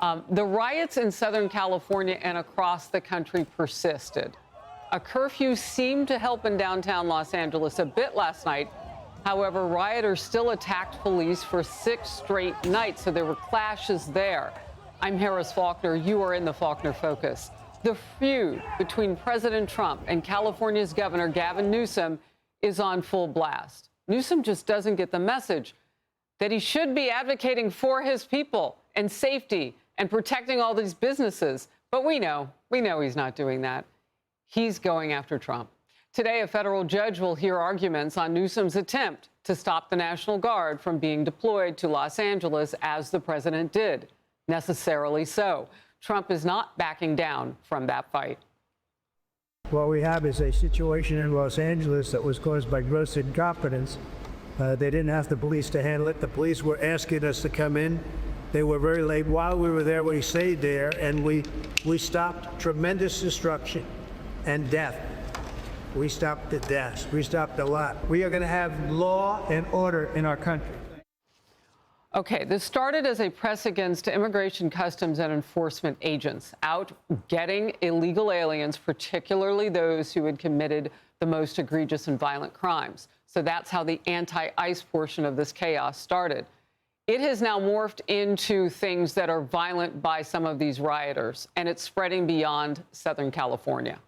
The riots in Southern California and across the country persisted. A curfew seemed to help in downtown Los Angeles a bit last night. However, rioters still attacked police for 6 straight nights, so there were clashes there. I'm Harris Faulkner. You are in the Faulkner Focus. The feud between President Trump and California's Governor Gavin Newsom is on full blast. Newsom just doesn't get the message that he should be advocating for his people and safety and protecting all these businesses. But we know he's not doing that. He's going after Trump. Today, a federal judge will hear arguments on Newsom's attempt to stop the National Guard from being deployed to Los Angeles as the president did. Necessarily so. Trump is not backing down from that fight. What we have is a situation in Los Angeles that was caused by gross incompetence. They didn't have the police to handle it. The police were asking us to come in. They were very late. While we were there, we stayed there, and we stopped tremendous destruction and death. We stopped the deaths. We stopped a lot. We are going to have law and order in our country. Okay, this started as a press against immigration, customs, and enforcement agents out getting illegal aliens, particularly those who had committed the most egregious and violent crimes. So that's how the anti-ICE portion of this chaos started. It has now morphed into things that are violent by some of these rioters, and it's spreading beyond Southern California.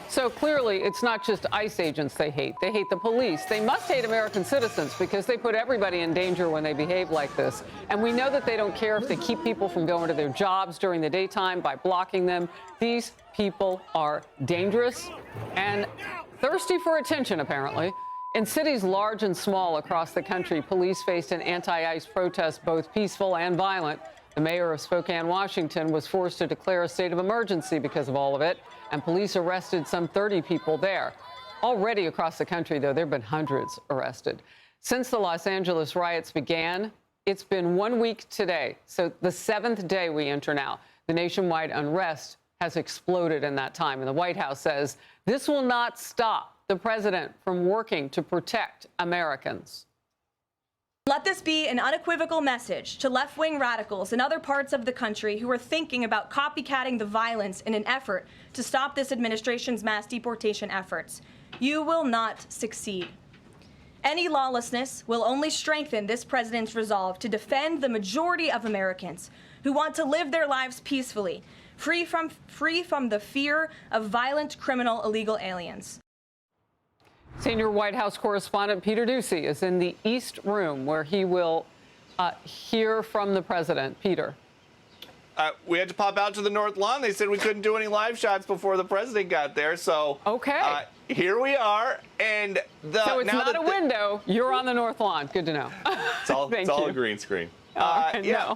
So clearly, it's not just ICE agents they hate. They hate the police. They must hate American citizens because they put everybody in danger when they behave like this. And we know that they don't care if they keep people from going to their jobs during the daytime by blocking them. These people are dangerous and thirsty for attention, apparently. In cities large and small across the country, police faced an anti-ICE protest, both peaceful and violent. The mayor of Spokane, Washington, was forced to declare a state of emergency because of all of it, and police arrested some 30 people there. Already across the country, though, there have been hundreds arrested. Since the Los Angeles riots began, it's been 1 week today, so the 7th day we enter now. The nationwide unrest has exploded in that time, and the White House says this will not stop the president from working to protect Americans. Let this be an unequivocal message to left-wing radicals in other parts of the country who are thinking about copycatting the violence in an effort to stop this administration's mass deportation efforts. You will not succeed. Any lawlessness will only strengthen this president's resolve to defend the majority of Americans who want to live their lives peacefully, free from the fear of violent, criminal, illegal aliens. Senior White House correspondent Peter Doocy is in the East Room, where he will hear from the president. Peter. We had to pop out to the North Lawn. They said we couldn't do any live shots before the president got there. So okay, here we are. And so it's not a window. You're on the North Lawn. Good to know. It's all a green screen. Yeah.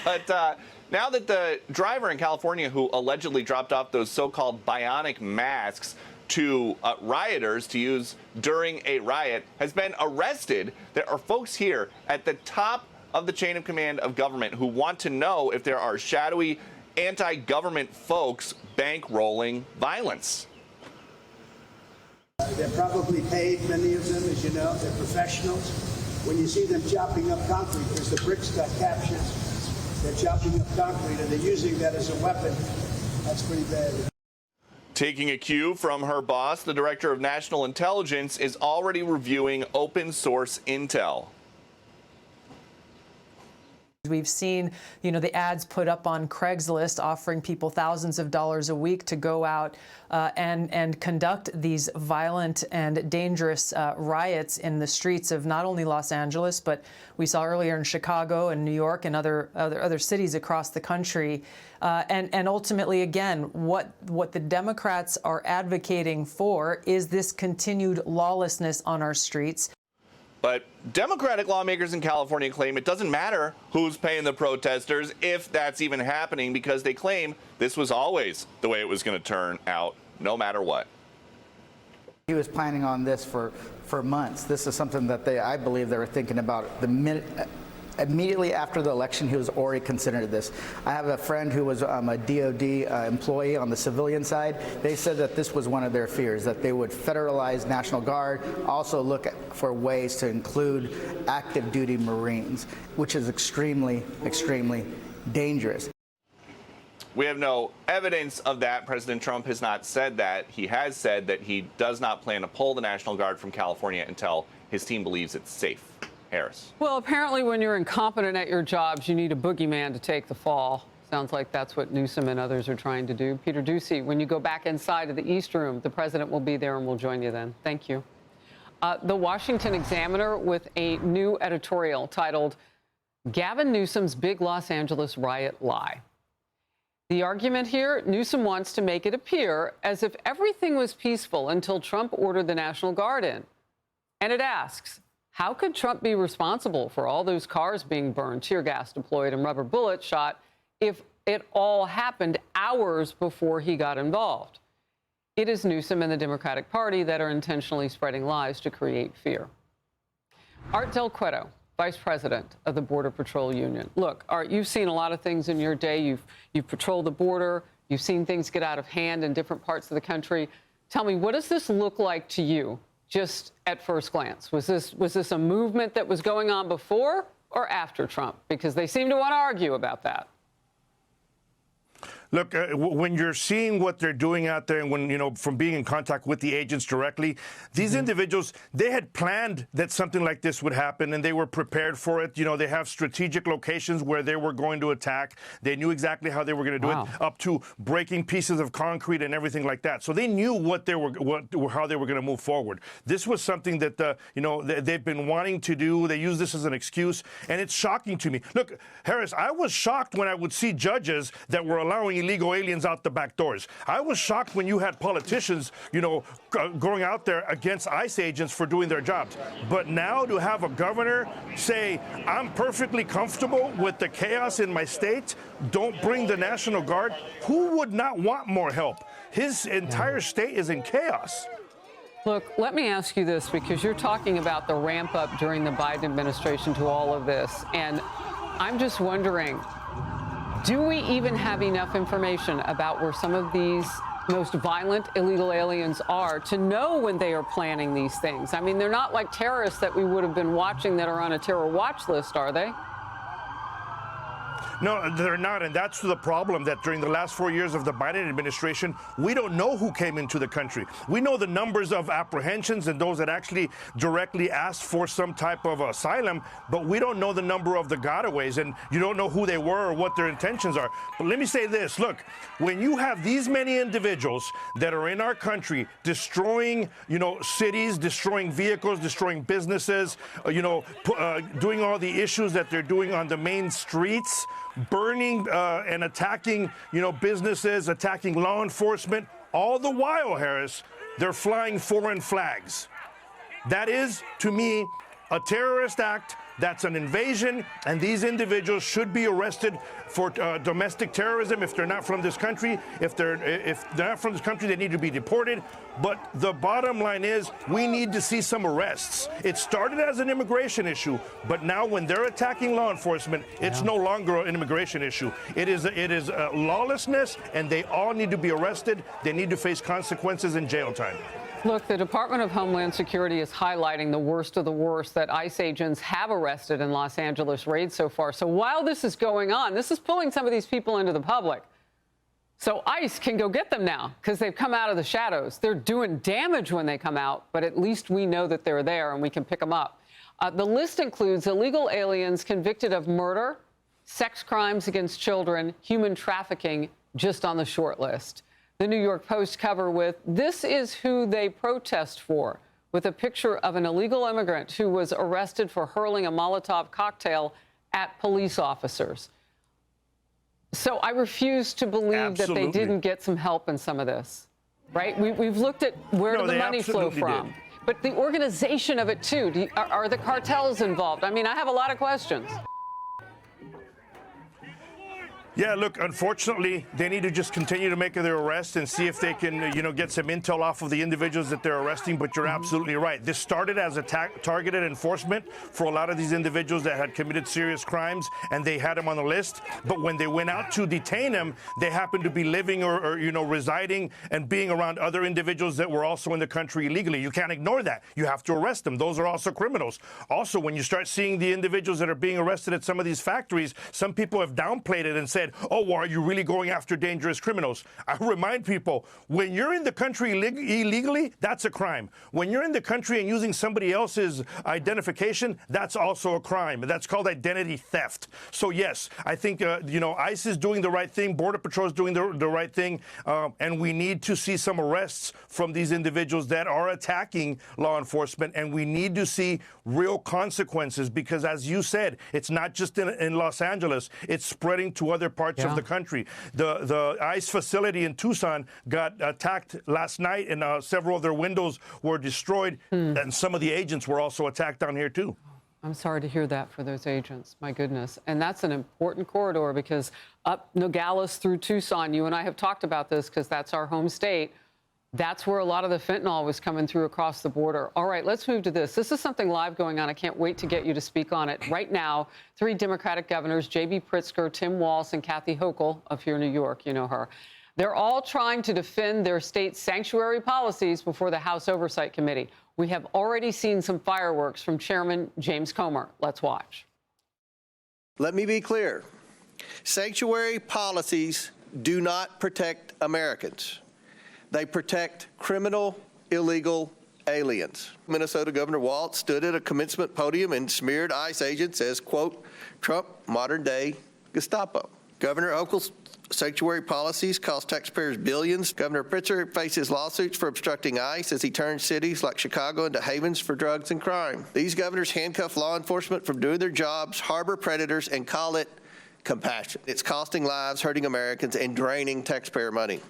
But now that the driver in California who allegedly dropped off those so-called bionic masks to rioters to use during a riot has been arrested, there are folks here at the top of the chain of command of government who want to know if there are shadowy anti-government folks bankrolling violence. They're probably paid, many of them, as you know. They're professionals. When you see them chopping up concrete, because the bricks got captured, they're chopping up concrete and they're using that as a weapon. That's pretty bad. Taking a cue from her boss, the director of national intelligence is already reviewing open source intel. We've seen, the ads put up on Craigslist offering people thousands of dollars a week to go out and conduct these violent and dangerous riots in the streets of not only Los Angeles, but we saw earlier in Chicago and New York and other cities across the country. And ultimately, again, what the Democrats are advocating for is this continued lawlessness on our streets. But Democratic lawmakers in California claim it doesn't matter who's paying the protesters, if that's even happening, because they claim this was always the way it was going to turn out, no matter what. He was planning on this for months. This is something that I believe they were thinking about the minute Immediately after the election, he was already considering this. I have a friend who was a DOD employee on the civilian side. They said that this was one of their fears, that they would federalize National Guard, also look for ways to include active duty Marines, which is extremely, extremely dangerous. We have no evidence of that. President Trump has not said that. He has said that he does not plan to pull the National Guard from California until his team believes it's safe. Harris. Well, apparently when you're incompetent at your jobs, you need a boogeyman to take the fall. Sounds like that's what Newsom and others are trying to do. Peter Doocy, when you go back inside of the East Room, the president will be there and we'll join you then. Thank you. The Washington Examiner with a new editorial titled, Gavin Newsom's Big Los Angeles Riot Lie. The argument here, Newsom wants to make it appear as if everything was peaceful until Trump ordered the National Guard in. And it asks, how could Trump be responsible for all those cars being burned, tear gas deployed, and rubber bullets shot if it all happened hours before he got involved? It is Newsom and the Democratic Party that are intentionally spreading lies to create fear. Art Del Cueto, Vice President of the Border Patrol Union. Look, Art, you've seen a lot of things in your day. You've patrolled the border. You've seen things get out of hand in different parts of the country. Tell me, what does this look like to you? Just at first glance, was this a movement that was going on before or after Trump? Because they seem to want to argue about that. Look, when you're seeing what they're doing out there and when, you know, from being in contact with the agents directly, these individuals, they had planned that something like this would happen and they were prepared for it. You know, they have strategic locations where they were going to attack. They knew exactly how they were going to do it, up to breaking pieces of concrete and everything like that. So they knew how they were going to move forward. This was something that, you know, they've been wanting to do. They use this as an excuse, and it's shocking to me. Look, Harris, I was shocked when I would see judges that were allowing illegal aliens out the back doors. I was shocked when you had politicians, you know, going out there against ICE agents for doing their jobs. But now to have a governor say, I'm perfectly comfortable with the chaos in my state, don't bring the National Guard, who would not want more help? His entire state is in chaos. Look, let me ask you this, because you're talking about the ramp up during the Biden administration to all of this. And I'm just wondering, do we even have enough information about where some of these most violent illegal aliens are to know when they are planning these things? I mean, they're not like terrorists that we would have been watching that are on a terror watch list, are they? No, they're not, and that's the problem, that during the last 4 years of the Biden administration, we don't know who came into the country. We know the numbers of apprehensions and those that actually directly asked for some type of asylum, but we don't know the number of the gotaways, and you don't know who they were or what their intentions are. But let me say this, look, when you have these many individuals that are in our country destroying, you know, cities, destroying vehicles, destroying businesses, you know, doing all the issues that they're doing on the main streets, burning and attacking, you know, businesses, attacking law enforcement, all the while, Harris, they're flying foreign flags. That is, to me, a terrorist act. That's an invasion, and these individuals should be arrested for domestic terrorism if they're not from this country. If they're not from this country, they need to be deported. But the bottom line is, we need to see some arrests. It started as an immigration issue, but now when they're attacking law enforcement, it's no longer an immigration issue. It is lawlessness, and they all need to be arrested. They need to face consequences and jail time. Look, the Department of Homeland Security is highlighting the worst of the worst that ICE agents have arrested in Los Angeles raids so far. So while this is going on, this is pulling some of these people into the public. So ICE can go get them now because they've come out of the shadows. They're doing damage when they come out, but at least we know that they're there and we can pick them up. The list includes illegal aliens convicted of murder, sex crimes against children, human trafficking, just on the short list. The New York Post cover with, "This is who they protest for," with a picture of an illegal immigrant who was arrested for hurling a Molotov cocktail at police officers. So I refuse to believe that they didn't get some help in some of this, right? We've looked at where did the money flow from, but the organization of it too. Are the cartels involved? I mean, I have a lot of questions. Yeah, look, unfortunately, they need to just continue to make their arrest and see if they can, get some intel off of the individuals that they're arresting. But you're absolutely right. This started as a targeted enforcement for a lot of these individuals that had committed serious crimes, and they had them on the list. But when they went out to detain them, they happened to be living or residing and being around other individuals that were also in the country illegally. You can't ignore that. You have to arrest them. Those are also criminals. Also, when you start seeing the individuals that are being arrested at some of these factories, some people have downplayed it and said, oh, well, are you really going after dangerous criminals? I remind people, when you're in the country illegally, that's a crime. When you're in the country and using somebody else's identification, that's also a crime. That's called identity theft. So, yes, I think, ICE is doing the right thing. Border Patrol is doing the right thing. And we need to see some arrests from these individuals that are attacking law enforcement. And we need to see real consequences because, as you said, it's not just in Los Angeles. It's spreading to other parts of the country. The ICE facility in Tucson got attacked last night, and several of their windows were destroyed. And some of the agents were also attacked down here, too. I'm sorry to hear that for those agents. My goodness. And that's an important corridor because up Nogales through Tucson, you and I have talked about this because that's our home state. That's where a lot of the fentanyl was coming through across the border. All right, let's move to this. This is something live going on. I can't wait to get you to speak on it. Right now, 3 Democratic governors, J.B. Pritzker, Tim Walz, and Kathy Hochul of here in New York, you know her. They're all trying to defend their state's sanctuary policies before the House Oversight Committee. We have already seen some fireworks from Chairman James Comer. Let's watch. Let me be clear. Sanctuary policies do not protect Americans. They protect criminal, illegal aliens. Minnesota Governor Walz stood at a commencement podium and smeared ICE agents as, quote, Trump modern-day Gestapo. Governor Hochul's sanctuary policies cost taxpayers billions. Governor Pritzker faces lawsuits for obstructing ICE as he turns cities like Chicago into havens for drugs and crime. These governors handcuff law enforcement from doing their jobs, harbor predators, and call it compassion. It's costing lives, hurting Americans, and draining taxpayer money.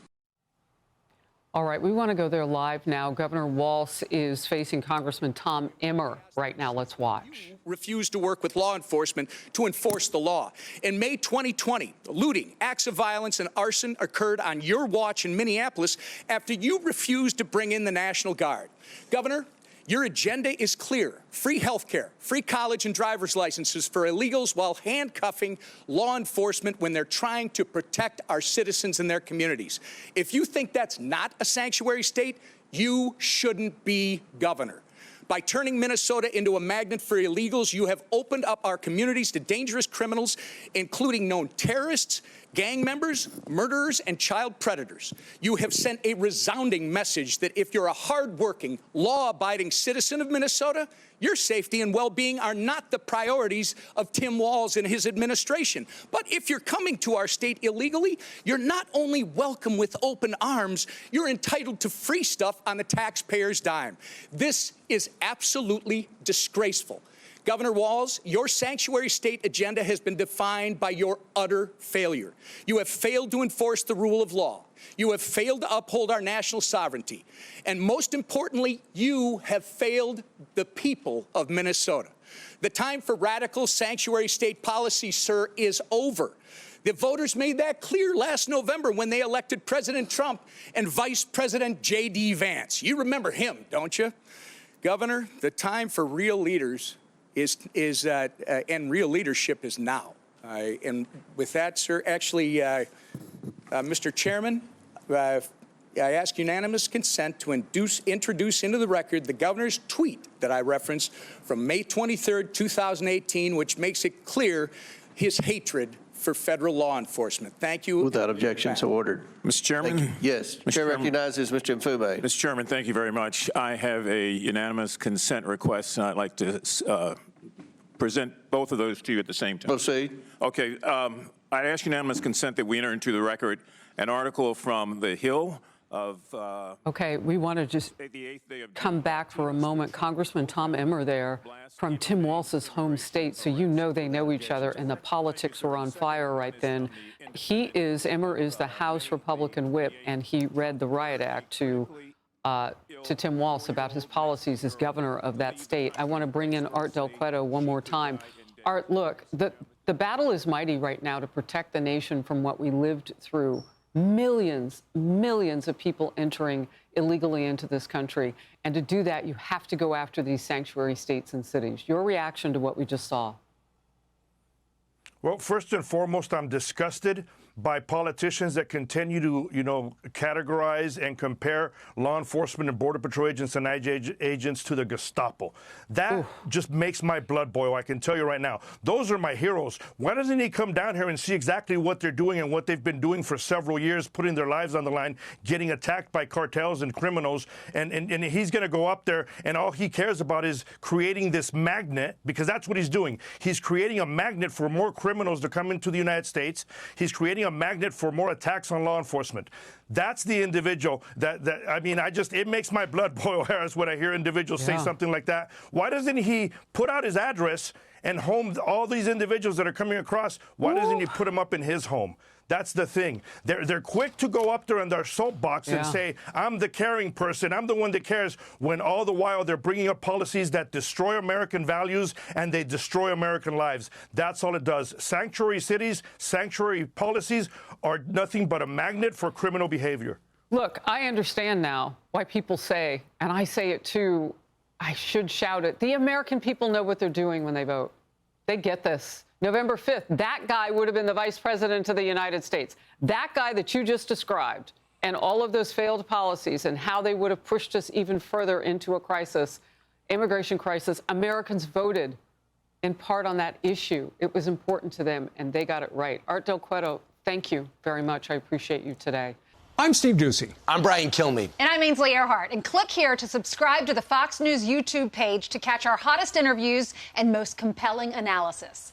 All right, we want to go there live now. Governor Walz is facing Congressman Tom Emmer right now. Let's watch. Refused to work with law enforcement to enforce the law. In May 2020, looting, acts of violence, and arson occurred on your watch in Minneapolis after you refused to bring in the National Guard. Governor, your agenda is clear. Free health care, free college and driver's licenses for illegals while handcuffing law enforcement when they're trying to protect our citizens and their communities. If you think that's not a sanctuary state, you shouldn't be governor. By turning Minnesota into a magnet for illegals, you have opened up our communities to dangerous criminals, including known terrorists, gang members, murderers, and child predators. You have sent a resounding message that if you're a hardworking, law-abiding citizen of Minnesota, your safety and well-being are not the priorities of Tim Walz and his administration. But if you're coming to our state illegally, you're not only welcome with open arms, you're entitled to free stuff on the taxpayer's dime. This is absolutely disgraceful. Governor Walz, your sanctuary state agenda has been defined by your utter failure. You have failed to enforce the rule of law. You have failed to uphold our national sovereignty. And most importantly, you have failed the people of Minnesota. The time for radical sanctuary state policy, sir, is over. The voters made that clear last November when they elected President Trump and Vice President J.D. Vance. You remember him, don't you? Governor, the time for real leaders and real leadership is now. And with that, sir, actually, Mr. Chairman, I ask unanimous consent to introduce into the record the governor's tweet that I referenced from May 23rd, 2018, which makes it clear his hatred for federal law enforcement. Thank you. Without objection, so ordered. Mr. Chairman? Yes. Chair recognizes Mr. Mfume. Mr. Chairman, thank you very much. I have a unanimous consent request, and I'd like to present both of those to you at the same time. Proceed. Okay. I ask unanimous consent that we enter into the record an article from The Hill of... Okay, we want to just come back for a moment. Congressman Tom Emmer there from Tim Walz's home state, so you know they know each other, and the politics were on fire right then. Emmer is the House Republican whip, and he read the Riot Act to Tim Walz about his policies as governor of that state. I want to bring in Art Del Cueto one more time. Art, look, The battle is mighty right now to protect the nation from what we lived through. Millions of people entering illegally into this country. And to do that, you have to go after these sanctuary states and cities. Your reaction to what we just saw? Well, first and foremost, I'm disgusted by politicians that continue to, categorize and compare law enforcement and Border Patrol agents and IG agents to the Gestapo. That just makes my blood boil, I can tell you right now. Those are my heroes. Why doesn't he come down here and see exactly what they're doing and what they've been doing for several years, putting their lives on the line, getting attacked by cartels and criminals, and he's going to go up there and all he cares about is creating this magnet, because that's what he's doing. He's creating a magnet for more criminals to come into the United States. He's creating a magnet for more attacks on law enforcement. That's the individual it makes my blood boil, Harris, when I hear individuals say something like that. Why doesn't he put out his address and home all these individuals that are coming across? Why doesn't he put them up in his home? That's the thing. They're quick to go up there on their soapbox and say, I'm the caring person, I'm the one that cares, when all the while they're bringing up policies that destroy American values and they destroy American lives. That's all it does. Sanctuary cities, sanctuary policies are nothing but a magnet for criminal behavior. Look, I understand now why people say, and I say it too, I should shout it, the American people know what they're doing when they vote. They get this. November 5th, that guy would have been the vice president of the United States. That guy that you just described, and all of those failed policies and how they would have pushed us even further into a crisis, immigration crisis, Americans voted in part on that issue. It was important to them, and they got it right. Art Del Cueto, thank you very much. I appreciate you today. I'm Steve Doocy. I'm Brian Kilmeade. And I'm Ainsley Earhart. And click here to subscribe to the Fox News YouTube page to catch our hottest interviews and most compelling analysis.